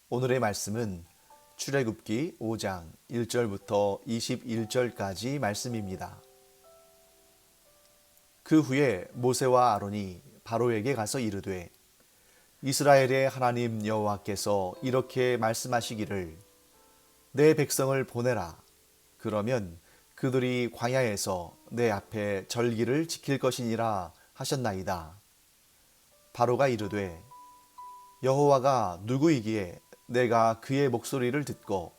오늘의 말씀은 출애굽기 5장 1절부터 21절까지 말씀입니다. 그 후에 모세와 아론이 바로에게 가서 이르되 이스라엘의 하나님 여호와께서 이렇게 말씀하시기를 내 백성을 보내라. 그러면 그들이 광야에서 내 앞에 절기를 지킬 것이니라 하셨나이다. 바로가 이르되 여호와가 누구이기에 내가 그의 목소리를 듣고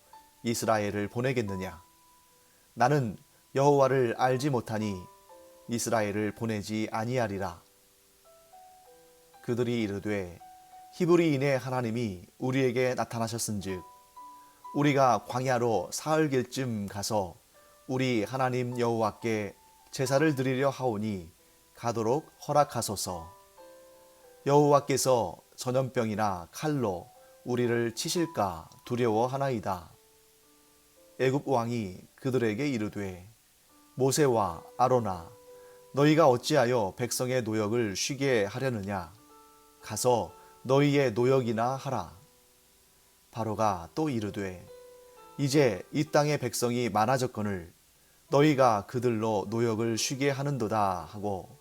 이스라엘을 보내겠느냐? 나는 여호와를 알지 못하니 이스라엘을 보내지 아니하리라. 그들이 이르되 히브리인의 하나님이 우리에게 나타나셨은즉 우리가 광야로 사흘길쯤 가서 우리 하나님 여호와께 제사를 드리려 하오니 가도록 허락하소서. 여호와께서 전염병이나 칼로 우리를 치실까 두려워하나이다. 애굽 왕이 그들에게 이르되 모세와 아론아 너희가 어찌하여 백성의 노역을 쉬게 하려느냐? 가서 너희의 노역이나 하라. 바로가 또 이르되 이제 이 땅의 백성이 많아졌거늘 너희가 그들로 노역을 쉬게 하는도다 하고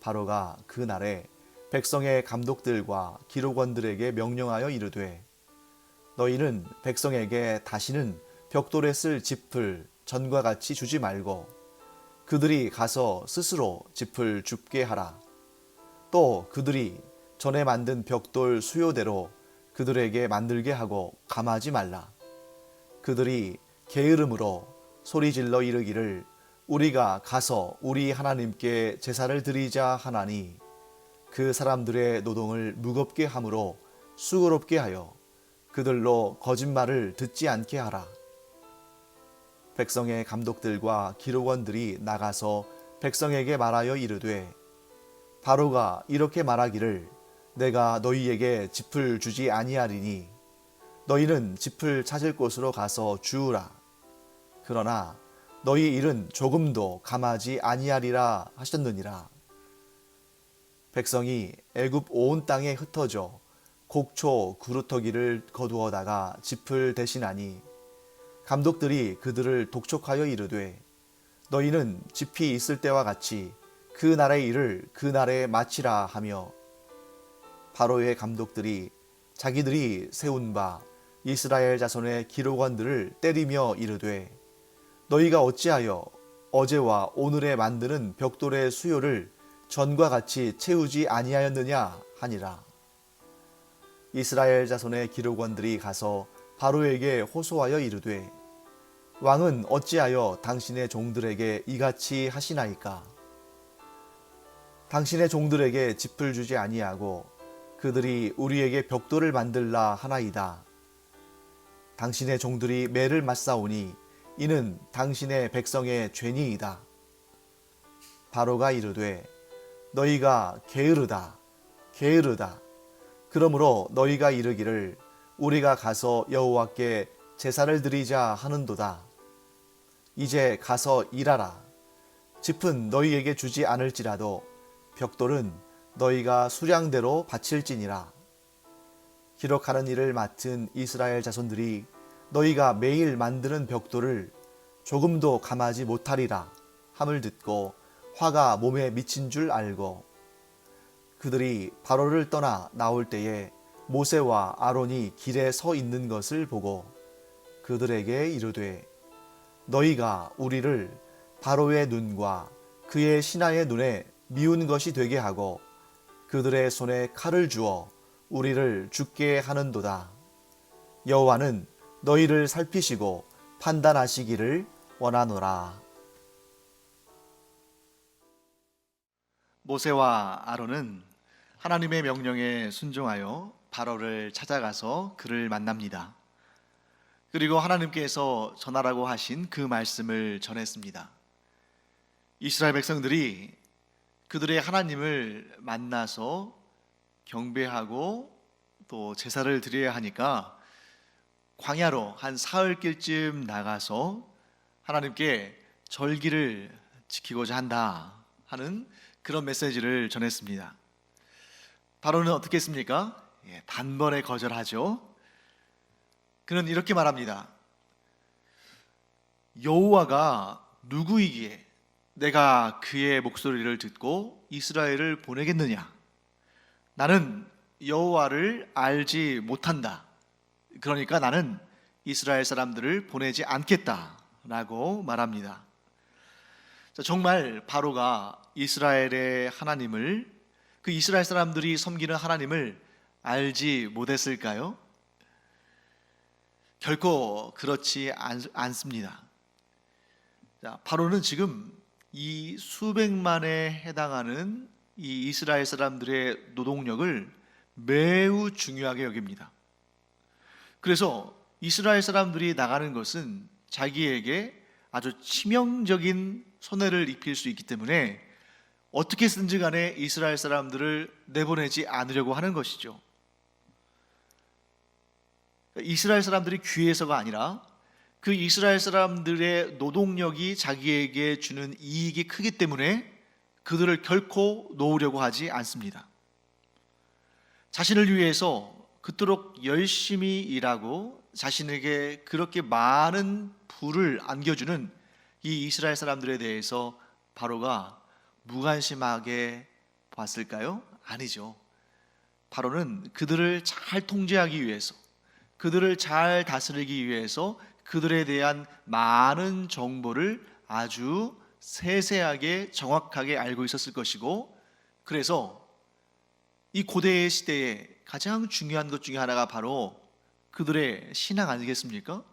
바로가 그 날에 백성의 감독들과 기록원들에게 명령하여 이르되 너희는 백성에게 다시는 벽돌에 쓸 짚을 전과 같이 주지 말고 그들이 가서 스스로 짚을 줍게 하라. 또 그들이 전에 만든 벽돌 수요대로 그들에게 만들게 하고 감하지 말라. 그들이 게으름으로 소리질러 이르기를 우리가 가서 우리 하나님께 제사를 드리자 하나니 그 사람들의 노동을 무겁게 함으로 수고롭게 하여 그들로 거짓말을 듣지 않게 하라. 백성의 감독들과 기록원들이 나가서 백성에게 말하여 이르되 바로가 이렇게 말하기를 내가 너희에게 짚을 주지 아니하리니 너희는 짚을 찾을 곳으로 가서 주우라. 그러나 너희 일은 조금도 감하지 아니하리라 하셨느니라. 백성이 애굽 온 땅에 흩어져 곡초 구루터기를 거두어다가 짚을 대신하니 감독들이 그들을 독촉하여 이르되 너희는 짚이 있을 때와 같이 그 날의 일을 그 날에 마치라 하며 바로의 감독들이 자기들이 세운 바 이스라엘 자손의 기록원들을 때리며 이르되 너희가 어찌하여 어제와 오늘에 만드는 벽돌의 수요를 전과 같이 채우지 아니하였느냐 하니라. 이스라엘 자손의 기록원들이 가서 바로에게 호소하여 이르되 왕은 어찌하여 당신의 종들에게 이같이 하시나이까? 당신의 종들에게 짚을 주지 아니하고 그들이 우리에게 벽돌을 만들라 하나이다. 당신의 종들이 매를 맞사오니 이는 당신의 백성의 죄니이다. 바로가 이르되 너희가 게으르다 게으르다. 그러므로 너희가 이르기를 우리가 가서 여호와께 제사를 드리자 하는도다. 이제 가서 일하라. 짚은 너희에게 주지 않을지라도 벽돌은 너희가 수량대로 바칠지니라. 기록하는 일을 맡은 이스라엘 자손들이 너희가 매일 만드는 벽돌을 조금도 감하지 못하리라 함을 듣고 화가 몸에 미친 줄 알고 그들이 바로를 떠나 나올 때에 모세와 아론이 길에 서 있는 것을 보고 그들에게 이르되 너희가 우리를 바로의 눈과 그의 신하의 눈에 미운 것이 되게 하고 그들의 손에 칼을 주어 우리를 죽게 하는도다. 여호와는 너희를 살피시고 판단하시기를 원하노라. 모세와 아론은 하나님의 명령에 순종하여 바로를 찾아가서 그를 만납니다. 그리고 하나님께서 전하라고 하신 그 말씀을 전했습니다. 이스라엘 백성들이 그들의 하나님을 만나서 경배하고 또 제사를 드려야 하니까 광야로 한 사흘길쯤 나가서 하나님께 절기를 지키고자 한다 하는 그런 메시지를 전했습니다. 바로는 어떻게 했습니까? 단번에 거절하죠. 그는 이렇게 말합니다. 여호와가 누구이기에 내가 그의 목소리를 듣고 이스라엘을 보내겠느냐? 나는 여호와를 알지 못한다. 그러니까 나는 이스라엘 사람들을 보내지 않겠다라고 말합니다. 정말 바로가 이스라엘의 하나님을, 그 이스라엘 사람들이 섬기는 하나님을 알지 못했을까요? 결코 그렇지 않습니다. 바로는 지금 이 수백만에 해당하는 이 이스라엘 사람들의 노동력을 매우 중요하게 여깁니다. 그래서 이스라엘 사람들이 나가는 것은 자기에게 아주 치명적인 손해를 입힐 수 있기 때문에 어떻게든지 간에 이스라엘 사람들을 내보내지 않으려고 하는 것이죠. 이스라엘 사람들이 귀해서가 아니라 그 이스라엘 사람들의 노동력이 자기에게 주는 이익이 크기 때문에 그들을 결코 놓으려고 하지 않습니다. 자신을 위해서 그토록 열심히 일하고 자신에게 그렇게 많은 부를 안겨주는 이 이스라엘 사람들에 대해서 바로가 무관심하게 봤을까요? 아니죠. 바로는 그들을 잘 통제하기 위해서, 그들을 잘 다스리기 위해서 그들에 대한 많은 정보를 아주 세세하게 정확하게 알고 있었을 것이고, 그래서 이 고대의 시대에 가장 중요한 것 중에 하나가 바로 그들의 신앙 아니겠습니까?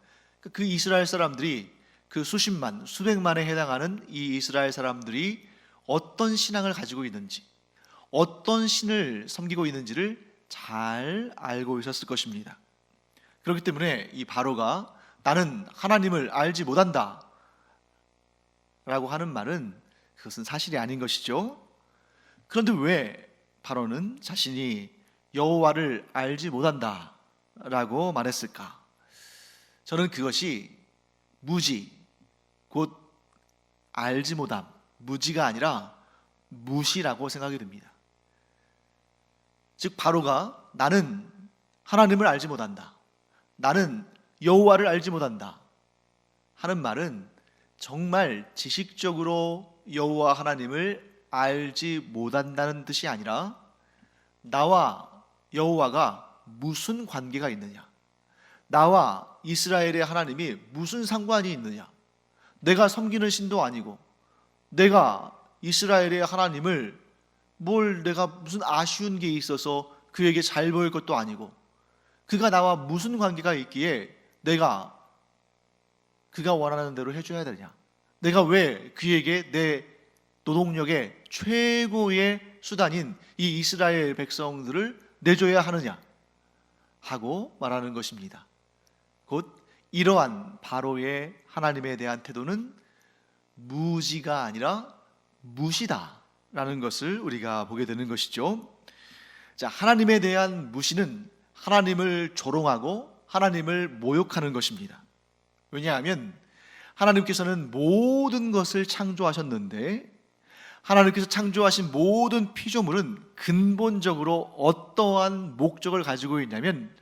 그 이스라엘 사람들이, 그 수십만, 수백만에 해당하는 이 이스라엘 사람들이 어떤 신앙을 가지고 있는지, 어떤 신을 섬기고 있는지를 잘 알고 있었을 것입니다. 그렇기 때문에 이 바로가 나는 하나님을 알지 못한다 라고 하는 말은 그것은 사실이 아닌 것이죠. 그런데 왜 바로는 자신이 여호와를 알지 못한다 라고 말했을까? 저는 그것이 무지, 곧 알지 못함, 무지가 아니라 무시라고 생각이 듭니다. 즉 바로가 나는 하나님을 알지 못한다, 나는 여호와를 알지 못한다 하는 말은 정말 지식적으로 여호와 하나님을 알지 못한다는 뜻이 아니라 나와 여호와가 무슨 관계가 있느냐, 나와 이스라엘의 하나님이 무슨 상관이 있느냐, 내가 섬기는 신도 아니고 내가 이스라엘의 하나님을 내가 무슨 아쉬운 게 있어서 그에게 잘 보일 것도 아니고 그가 나와 무슨 관계가 있기에 내가 그가 원하는 대로 해줘야 되냐, 내가 왜 그에게 내 노동력의 최고의 수단인 이 이스라엘 백성들을 내줘야 하느냐 하고 말하는 것입니다. 곧 이러한 바로의 하나님에 대한 태도는 무지가 아니라 무시다라는 것을 우리가 보게 되는 것이죠. 자, 하나님에 대한 무시는 하나님을 조롱하고 하나님을 모욕하는 것입니다. 왜냐하면 하나님께서는 모든 것을 창조하셨는데 하나님께서 창조하신 모든 피조물은 근본적으로 어떠한 목적을 가지고 있냐면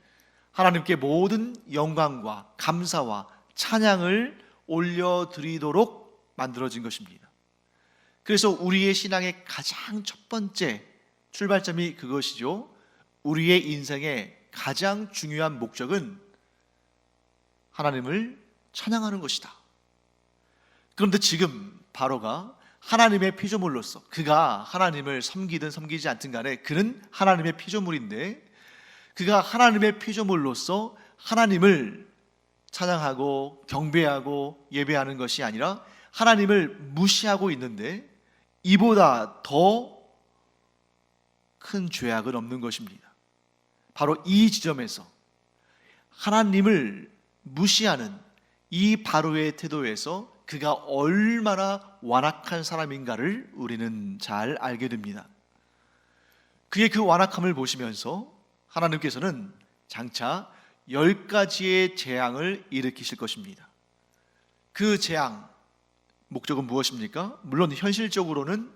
하나님께 모든 영광과 감사와 찬양을 올려드리도록 만들어진 것입니다. 그래서 우리의 신앙의 가장 첫 번째 출발점이 그것이죠. 우리의 인생의 가장 중요한 목적은 하나님을 찬양하는 것이다. 그런데 지금 바로가 하나님의 피조물로서, 그가 하나님을 섬기든 섬기지 않든 간에 그는 하나님의 피조물인데 그가 하나님의 피조물로서 하나님을 찬양하고 경배하고 예배하는 것이 아니라 하나님을 무시하고 있는데 이보다 더 큰 죄악은 없는 것입니다. 바로 이 지점에서 하나님을 무시하는 이 바로의 태도에서 그가 얼마나 완악한 사람인가를 우리는 잘 알게 됩니다. 그의 그 완악함을 보시면서 하나님께서는 장차 10가지의 재앙을 일으키실 것입니다. 그 재앙 목적은 무엇입니까? 물론 현실적으로는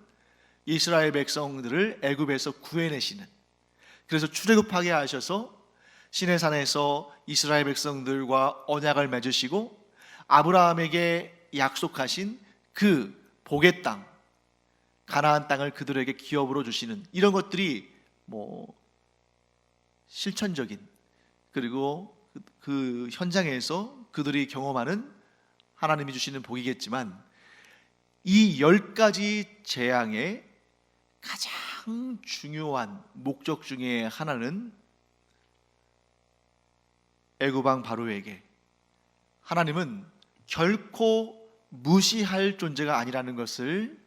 이스라엘 백성들을 애굽에서 구해내시는, 그래서 출애굽하게 하셔서 시내산에서 이스라엘 백성들과 언약을 맺으시고 아브라함에게 약속하신 그 복의 땅, 가나안 땅을 그들에게 기업으로 주시는 이런 것들이 실천적인, 그리고 그 현장에서 그들이 경험하는 하나님이 주시는 복이겠지만, 이 10가지 재앙의 가장 중요한 목적 중에 하나는 애굽 왕 바로에게 하나님은 결코 무시할 존재가 아니라는 것을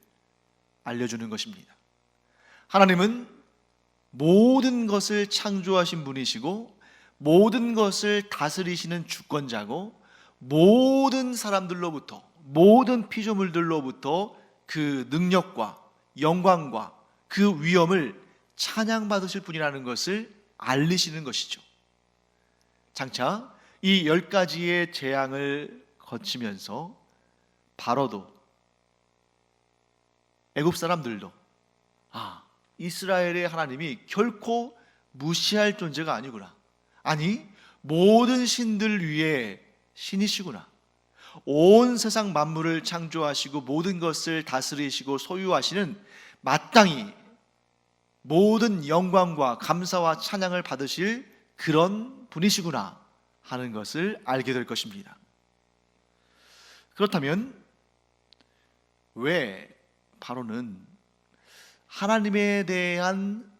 알려주는 것입니다. 하나님은 모든 것을 창조하신 분이시고 모든 것을 다스리시는 주권자고, 모든 사람들로부터, 모든 피조물들로부터 그 능력과 영광과 그 위엄을 찬양받으실 분이라는 것을 알리시는 것이죠. 장차 이 10가지의 재앙을 거치면서 바로도, 애굽 사람들도 이스라엘의 하나님이 결코 무시할 존재가 아니구나, 아니 모든 신들 위에 신이시구나, 온 세상 만물을 창조하시고 모든 것을 다스리시고 소유하시는 마땅히 모든 영광과 감사와 찬양을 받으실 그런 분이시구나 하는 것을 알게 될 것입니다. 그렇다면 왜 바로는 하나님에 대한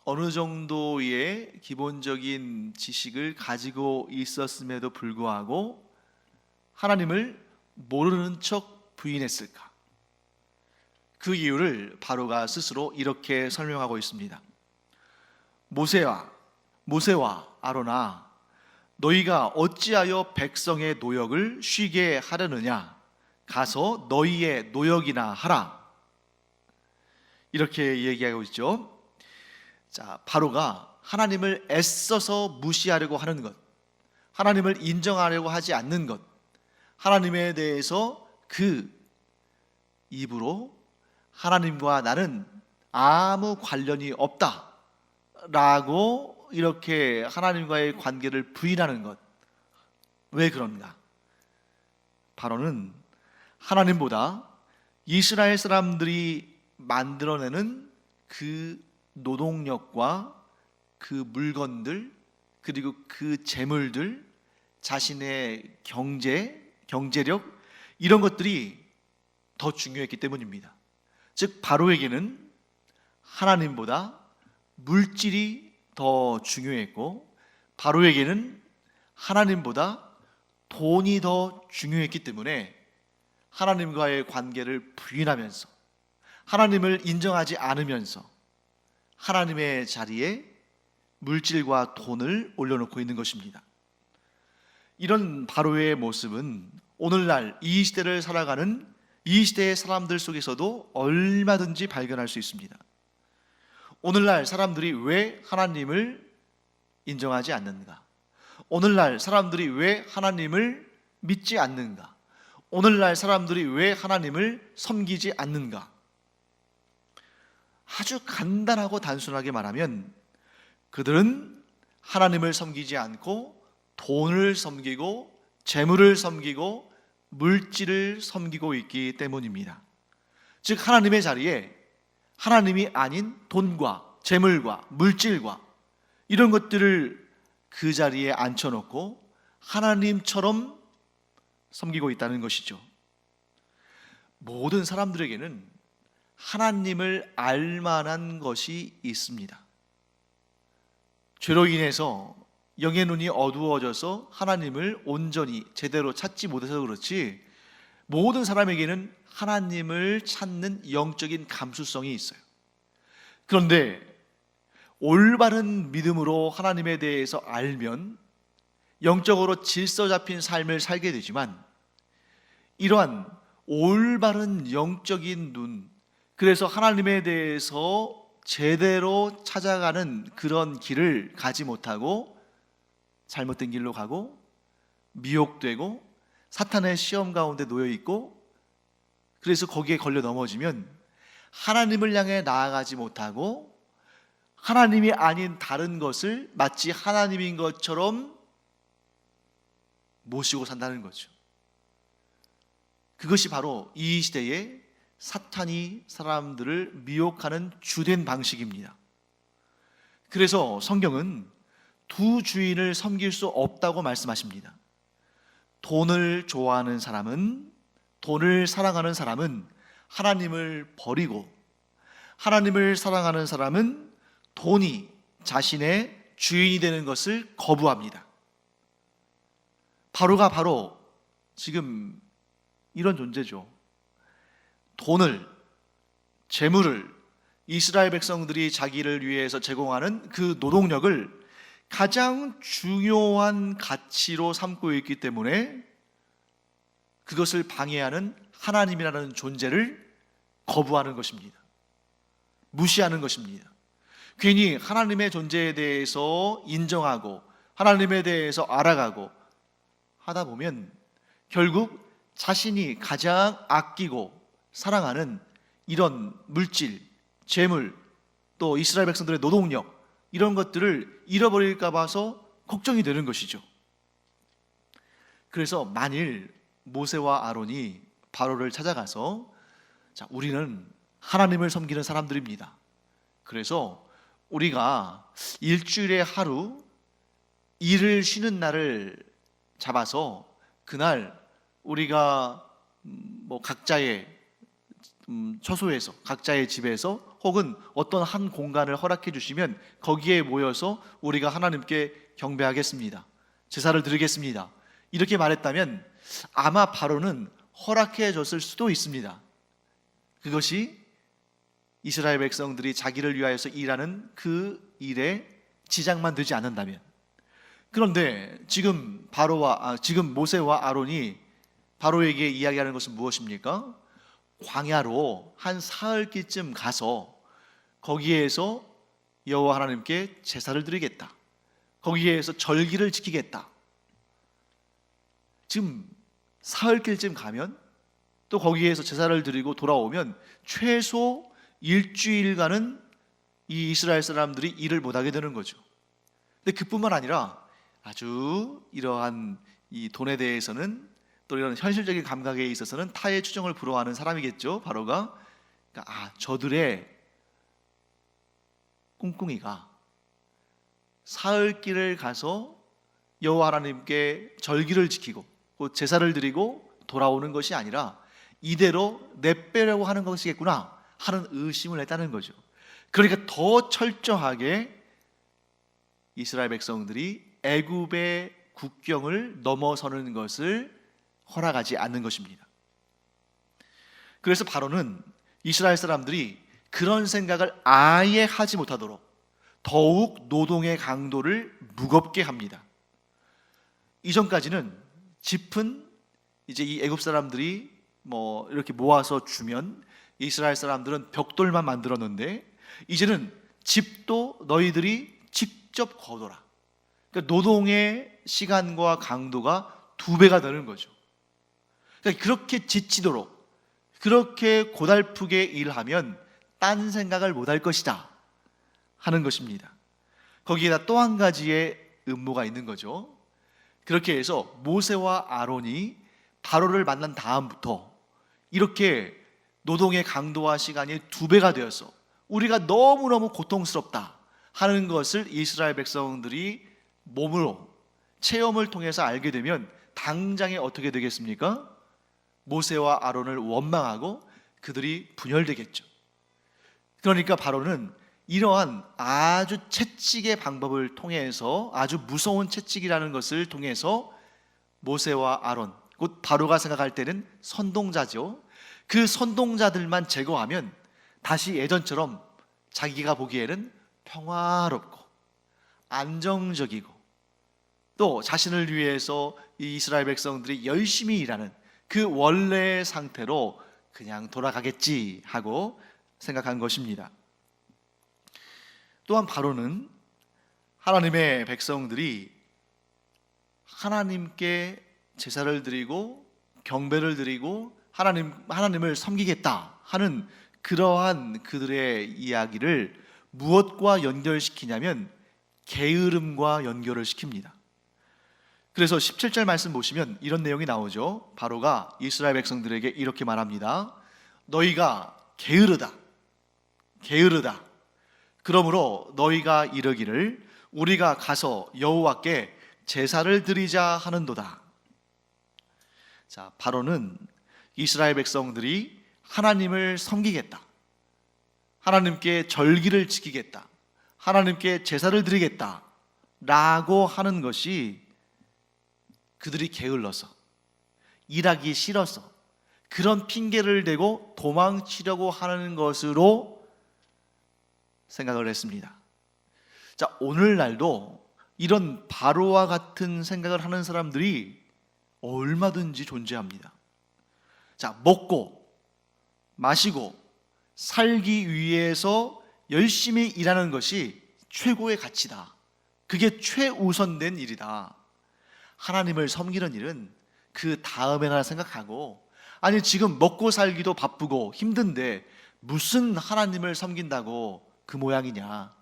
어느 정도의 기본적인 지식을 가지고 있었음에도 불구하고 하나님을 모르는 척 부인했을까? 그 이유를 바로가 스스로 이렇게 설명하고 있습니다. 모세와 아론아, 너희가 어찌하여 백성의 노역을 쉬게 하려느냐? 가서 너희의 노역이나 하라. 이렇게 얘기하고 있죠. 자, 바로가 하나님을 애써서 무시하려고 하는 것, 하나님을 인정하려고 하지 않는 것, 하나님에 대해서 그 입으로 하나님과 나는 아무 관련이 없다라고 이렇게 하나님과의 관계를 부인하는 것, 왜 그런가? 바로는 하나님보다 이스라엘 사람들이 만들어내는 그 노동력과 그 물건들, 그리고 그 재물들, 자신의 경제력, 이런 것들이 더 중요했기 때문입니다. 즉 바로에게는 하나님보다 물질이 더 중요했고, 바로에게는 하나님보다 돈이 더 중요했기 때문에 하나님과의 관계를 부인하면서, 하나님을 인정하지 않으면서 하나님의 자리에 물질과 돈을 올려놓고 있는 것입니다. 이런 바로의 모습은 오늘날 이 시대를 살아가는 이 시대의 사람들 속에서도 얼마든지 발견할 수 있습니다. 오늘날 사람들이 왜 하나님을 인정하지 않는가? 오늘날 사람들이 왜 하나님을 믿지 않는가? 오늘날 사람들이 왜 하나님을 섬기지 않는가? 아주 간단하고 단순하게 말하면 그들은 하나님을 섬기지 않고 돈을 섬기고 재물을 섬기고 물질을 섬기고 있기 때문입니다. 즉 하나님의 자리에 하나님이 아닌 돈과 재물과 물질과 이런 것들을 그 자리에 앉혀놓고 하나님처럼 섬기고 있다는 것이죠. 모든 사람들에게는 하나님을 알만한 것이 있습니다. 죄로 인해서 영의 눈이 어두워져서 하나님을 온전히 제대로 찾지 못해서 그렇지, 모든 사람에게는 하나님을 찾는 영적인 감수성이 있어요. 그런데 올바른 믿음으로 하나님에 대해서 알면 영적으로 질서 잡힌 삶을 살게 되지만, 이러한 올바른 영적인 눈, 그래서 하나님에 대해서 제대로 찾아가는 그런 길을 가지 못하고 잘못된 길로 가고 미혹되고 사탄의 시험 가운데 놓여 있고, 그래서 거기에 걸려 넘어지면 하나님을 향해 나아가지 못하고 하나님이 아닌 다른 것을 마치 하나님인 것처럼 모시고 산다는 거죠. 그것이 바로 이 시대에 사탄이 사람들을 미혹하는 주된 방식입니다. 그래서 성경은 두 주인을 섬길 수 없다고 말씀하십니다. 돈을 좋아하는 사람은, 돈을 사랑하는 사람은 하나님을 버리고, 하나님을 사랑하는 사람은 돈이 자신의 주인이 되는 것을 거부합니다. 바로가 바로 지금 이런 존재죠. 돈을, 재물을, 이스라엘 백성들이 자기를 위해서 제공하는 그 노동력을 가장 중요한 가치로 삼고 있기 때문에 그것을 방해하는 하나님이라는 존재를 거부하는 것입니다. 무시하는 것입니다. 괜히 하나님의 존재에 대해서 인정하고 하나님에 대해서 알아가고 하다 보면 결국 자신이 가장 아끼고 사랑하는 이런 물질, 재물, 또 이스라엘 백성들의 노동력, 이런 것들을 잃어버릴까 봐서 걱정이 되는 것이죠. 그래서 만일 모세와 아론이 바로를 찾아가서, 자, 우리는 하나님을 섬기는 사람들입니다. 그래서 우리가 일주일에 하루 일을 쉬는 날을 잡아서 그날 우리가 각자의 처소에서, 각자의 집에서 혹은 어떤 한 공간을 허락해 주시면 거기에 모여서 우리가 하나님께 경배하겠습니다, 제사를 드리겠습니다, 이렇게 말했다면 아마 바로는 허락해 줬을 수도 있습니다. 그것이 이스라엘 백성들이 자기를 위하여서 일하는 그 일에 지장만 되지 않는다면. 그런데 지금 모세와 아론이 바로에게 이야기하는 것은 무엇입니까? 광야로 한 사흘길쯤 가서 거기에서 여호와 하나님께 제사를 드리겠다, 거기에서 절기를 지키겠다. 지금 사흘길쯤 가면 또 거기에서 제사를 드리고 돌아오면 최소 일주일간은 이 이스라엘 사람들이 일을 못하게 되는 거죠. 근데 그뿐만 아니라 아주 이러한 이 돈에 대해서는, 또 이런 현실적인 감각에 있어서는 타의 추정을 불허하는 사람이겠죠. 바로가 저들의 꿍꿍이가 사흘길을 가서 여호와 하나님께 절기를 지키고 곧 제사를 드리고 돌아오는 것이 아니라 이대로 내빼려고 하는 것이겠구나 하는 의심을 했다는 거죠. 그러니까 더 철저하게 이스라엘 백성들이 애굽의 국경을 넘어서는 것을 허락하지 않는 것입니다. 그래서 바로는 이스라엘 사람들이 그런 생각을 아예 하지 못하도록 더욱 노동의 강도를 무겁게 합니다. 이전까지는 짚은 이제 이 애굽 사람들이 이렇게 모아서 주면 이스라엘 사람들은 벽돌만 만들었는데, 이제는 집도 너희들이 직접 거둬라. 그러니까 노동의 시간과 강도가 2배가 되는 거죠. 그러니까 그렇게 지치도록, 그렇게 고달프게 일하면 딴 생각을 못할 것이다 하는 것입니다. 거기에다 또 한 가지의 음모가 있는 거죠. 그렇게 해서 모세와 아론이 바로를 만난 다음부터 이렇게 노동의 강도와 시간이 2배가 되어서 우리가 너무너무 고통스럽다 하는 것을 이스라엘 백성들이 몸으로 체험을 통해서 알게 되면 당장에 어떻게 되겠습니까? 모세와 아론을 원망하고 그들이 분열되겠죠. 그러니까 바로는 이러한 아주 채찍의 방법을 통해서, 아주 무서운 채찍이라는 것을 통해서 모세와 아론, 곧 바로가 생각할 때는 선동자죠, 그 선동자들만 제거하면 다시 예전처럼 자기가 보기에는 평화롭고 안정적이고 또 자신을 위해서 이 이스라엘 백성들이 열심히 일하는 그 원래의 상태로 그냥 돌아가겠지 하고 생각한 것입니다. 또한 바로는 하나님의 백성들이 하나님께 제사를 드리고 경배를 드리고 하나님을 섬기겠다 하는 그러한 그들의 이야기를 무엇과 연결시키냐면 게으름과 연결을 시킵니다. 그래서 17절 말씀 보시면 이런 내용이 나오죠. 바로가 이스라엘 백성들에게 이렇게 말합니다. 너희가 게으르다. 그러므로 너희가 이르기를 우리가 가서 여호와께 제사를 드리자 하는도다. 자, 바로는 이스라엘 백성들이 하나님을 섬기겠다, 하나님께 절기를 지키겠다, 하나님께 제사를 드리겠다 라고 하는 것이 그들이 게을러서, 일하기 싫어서 그런 핑계를 대고 도망치려고 하는 것으로 생각을 했습니다. 자, 오늘날도 이런 바로와 같은 생각을 하는 사람들이 얼마든지 존재합니다. 자, 먹고 마시고 살기 위해서 열심히 일하는 것이 최고의 가치다. 그게 최우선된 일이다. 하나님을 섬기는 일은 그 다음에나 생각하고, 아니 지금 먹고 살기도 바쁘고 힘든데 무슨 하나님을 섬긴다고 그 모양이냐.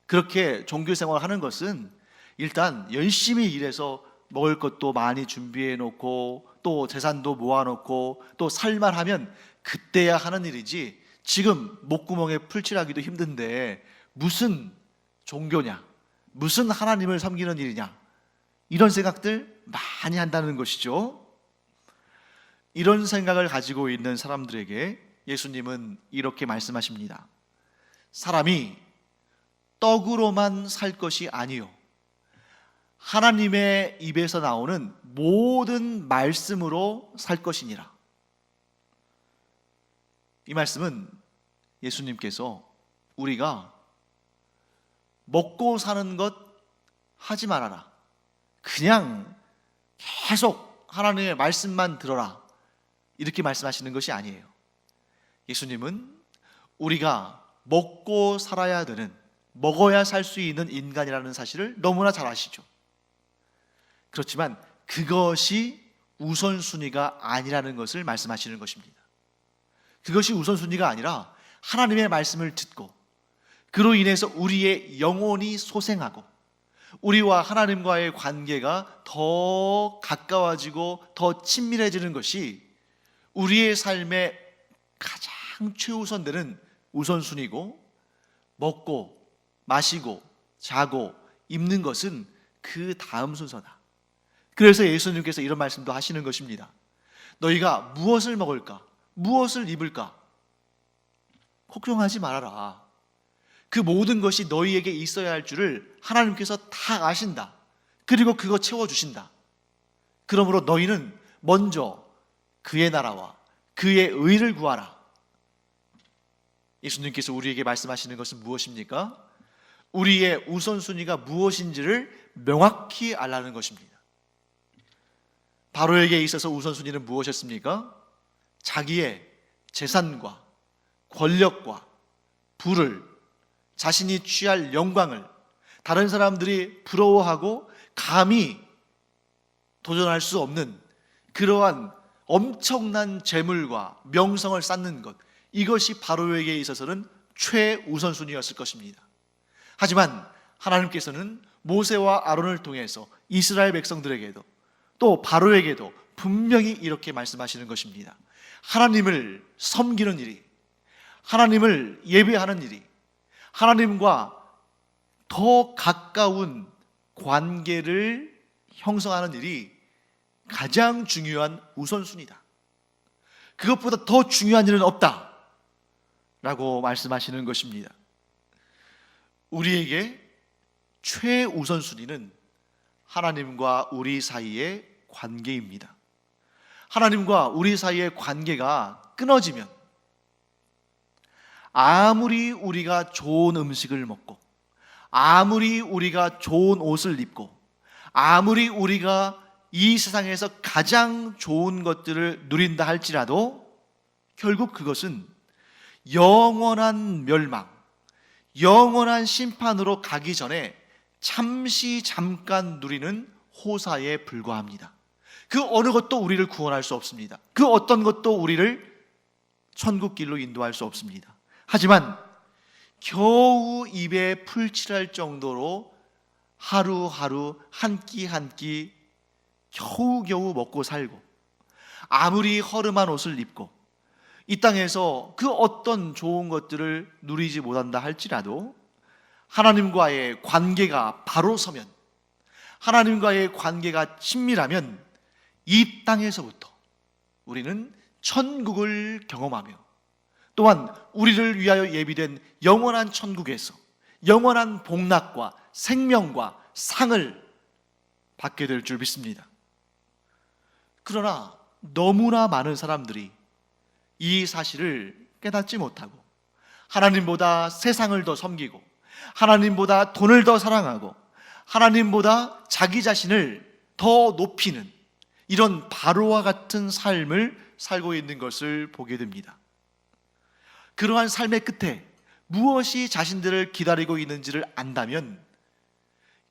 그렇게 종교 생활을 하는 것은 일단 열심히 일해서 먹을 것도 많이 준비해 놓고 또 재산도 모아 놓고 또 살만하면 그때야 하는 일이지, 지금 목구멍에 풀칠하기도 힘든데 무슨 종교냐, 무슨 하나님을 섬기는 일이냐, 이런 생각들 많이 한다는 것이죠. 이런 생각을 가지고 있는 사람들에게 예수님은 이렇게 말씀하십니다. 사람이 떡으로만 살 것이 아니요 하나님의 입에서 나오는 모든 말씀으로 살 것이니라. 이 말씀은 예수님께서 우리가 먹고 사는 것 하지 말아라, 그냥 계속 하나님의 말씀만 들어라, 이렇게 말씀하시는 것이 아니에요. 예수님은 우리가 먹고 살아야 되는, 먹어야 살 수 있는 인간이라는 사실을 너무나 잘 아시죠. 그렇지만 그것이 우선순위가 아니라는 것을 말씀하시는 것입니다. 그것이 우선순위가 아니라 하나님의 말씀을 듣고 그로 인해서 우리의 영혼이 소생하고 우리와 하나님과의 관계가 더 가까워지고 더 친밀해지는 것이 우리의 삶의 가장 최우선되는 우선순위고, 먹고 마시고 자고 입는 것은 그 다음 순서다. 그래서 예수님께서 이런 말씀도 하시는 것입니다. 너희가 무엇을 먹을까, 무엇을 입을까 걱정하지 말아라. 그 모든 것이 너희에게 있어야 할 줄을 하나님께서 다 아신다. 그리고 그거 채워주신다. 그러므로 너희는 먼저 그의 나라와 그의 의를 구하라. 예수님께서 우리에게 말씀하시는 것은 무엇입니까? 우리의 우선순위가 무엇인지를 명확히 알라는 것입니다. 바로에게 있어서 우선순위는 무엇이었습니까? 자기의 재산과 권력과 부를, 자신이 취할 영광을 다른 사람들이 부러워하고 감히 도전할 수 없는 그러한 엄청난 재물과 명성을 쌓는 것, 이것이 바로에게 있어서는 최우선순위였을 것입니다. 하지만 하나님께서는 모세와 아론을 통해서 이스라엘 백성들에게도 또 바로에게도 분명히 이렇게 말씀하시는 것입니다. 하나님을 섬기는 일이, 하나님을 예배하는 일이, 하나님과 더 가까운 관계를 형성하는 일이 가장 중요한 우선순위다. 그것보다 더 중요한 일은 없다 라고 말씀하시는 것입니다. 우리에게 최우선순위는 하나님과 우리 사이의 관계입니다. 하나님과 우리 사이의 관계가 끊어지면 아무리 우리가 좋은 음식을 먹고 아무리 우리가 좋은 옷을 입고 아무리 우리가 이 세상에서 가장 좋은 것들을 누린다 할지라도 결국 그것은 영원한 멸망, 영원한 심판으로 가기 전에 잠시 잠깐 누리는 호사에 불과합니다. 그 어느 것도 우리를 구원할 수 없습니다. 그 어떤 것도 우리를 천국길로 인도할 수 없습니다. 하지만 겨우 입에 풀칠할 정도로 하루하루 한 끼 한 끼 겨우겨우 먹고 살고, 아무리 허름한 옷을 입고 이 땅에서 그 어떤 좋은 것들을 누리지 못한다 할지라도 하나님과의 관계가 바로 서면, 하나님과의 관계가 친밀하면 이 땅에서부터 우리는 천국을 경험하며, 또한 우리를 위하여 예비된 영원한 천국에서 영원한 복락과 생명과 상을 받게 될 줄 믿습니다. 그러나 너무나 많은 사람들이 이 사실을 깨닫지 못하고 하나님보다 세상을 더 섬기고, 하나님보다 돈을 더 사랑하고, 하나님보다 자기 자신을 더 높이는 이런 바로와 같은 삶을 살고 있는 것을 보게 됩니다. 그러한 삶의 끝에 무엇이 자신들을 기다리고 있는지를 안다면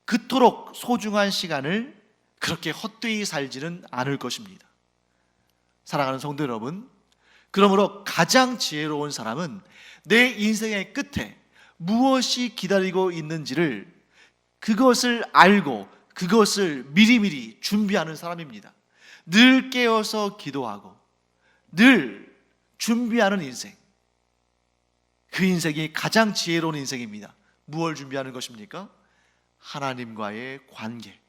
그토록 소중한 시간을 그렇게 헛되이 살지는 않을 것입니다. 사랑하는 성도 여러분, 그러므로 가장 지혜로운 사람은 내 인생의 끝에 무엇이 기다리고 있는지를, 그것을 알고 그것을 미리미리 준비하는 사람입니다. 늘 깨어서 기도하고 늘 준비하는 인생, 그 인생이 가장 지혜로운 인생입니다. 무엇을 준비하는 것입니까? 하나님과의 관계,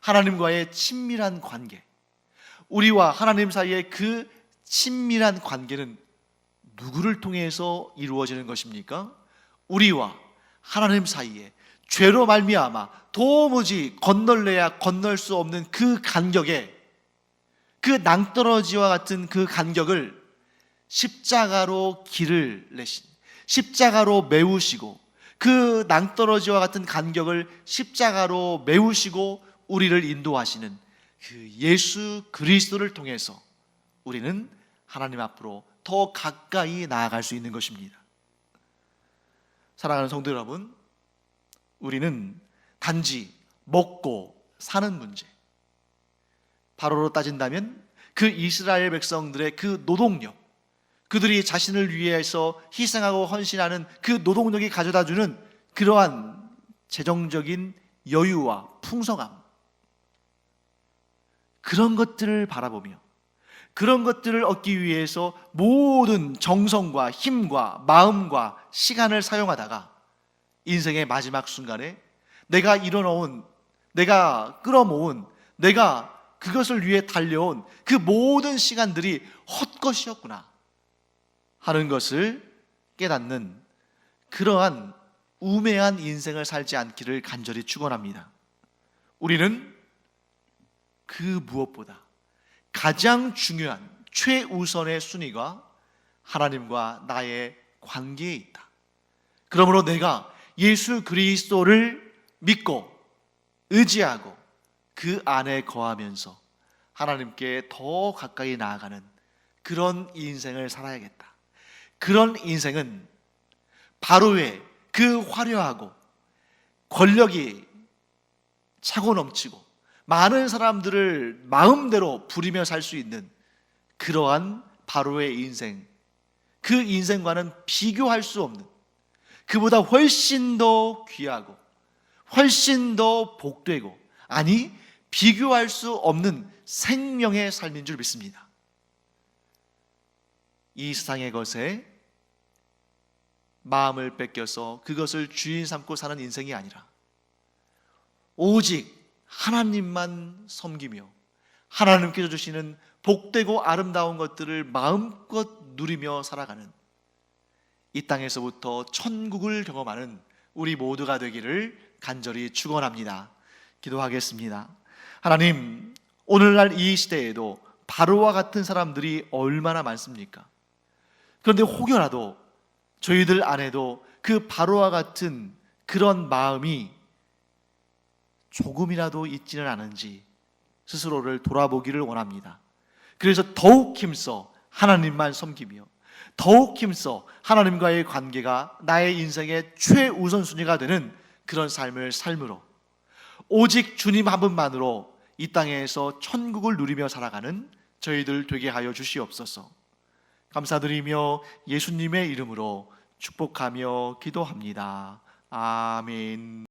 하나님과의 친밀한 관계. 우리와 하나님 사이의 그 친밀한 관계는 누구를 통해서 이루어지는 것입니까? 우리와 하나님 사이에 죄로 말미암아 도무지 건널래야 건널 수 없는 그 간격에, 그 낭떠러지와 같은 그 간격을 십자가로 길을 내신, 십자가로 메우시고, 그 낭떠러지와 같은 간격을 십자가로 메우시고 우리를 인도하시는 그 예수 그리스도를 통해서 우리는 하나님 앞으로 더 가까이 나아갈 수 있는 것입니다. 사랑하는 성도 여러분, 우리는 단지 먹고 사는 문제, 바로로 따진다면 그 이스라엘 백성들의 그 노동력, 그들이 자신을 위해서 희생하고 헌신하는 그 노동력이 가져다주는 그러한 재정적인 여유와 풍성함, 그런 것들을 바라보며 그런 것들을 얻기 위해서 모든 정성과 힘과 마음과 시간을 사용하다가 인생의 마지막 순간에 내가 일어놓은, 내가 끌어모은, 내가 그것을 위해 달려온 그 모든 시간들이 헛것이었구나 하는 것을 깨닫는 그러한 우매한 인생을 살지 않기를 간절히 축원합니다. 우리는 그 무엇보다 가장 중요한 최우선의 순위가 하나님과 나의 관계에 있다. 그러므로 내가 예수 그리스도를 믿고 의지하고 그 안에 거하면서 하나님께 더 가까이 나아가는 그런 인생을 살아야겠다. 그런 인생은 바로의 그 화려하고 권력이 차고 넘치고 많은 사람들을 마음대로 부리며 살 수 있는 그러한 바로의 인생, 그 인생과는 비교할 수 없는, 그보다 훨씬 더 귀하고 훨씬 더 복되고, 아니 비교할 수 없는 생명의 삶인 줄 믿습니다. 이 세상의 것에 마음을 뺏겨서 그것을 주인 삼고 사는 인생이 아니라 오직 하나님만 섬기며 하나님께서 주시는 복되고 아름다운 것들을 마음껏 누리며 살아가는, 이 땅에서부터 천국을 경험하는 우리 모두가 되기를 간절히 축원합니다. 기도하겠습니다. 하나님, 오늘날 이 시대에도 바로와 같은 사람들이 얼마나 많습니까? 그런데 혹여라도 저희들 안에도 그 바로와 같은 그런 마음이 조금이라도 있지는 않은지 스스로를 돌아보기를 원합니다. 그래서 더욱 힘써 하나님만 섬기며 더욱 힘써 하나님과의 관계가 나의 인생의 최우선순위가 되는 그런 삶을 삶으로 오직 주님 한 분만으로 이 땅에서 천국을 누리며 살아가는 저희들 되게 하여 주시옵소서. 감사드리며 예수님의 이름으로 축복하며 기도합니다. 아멘.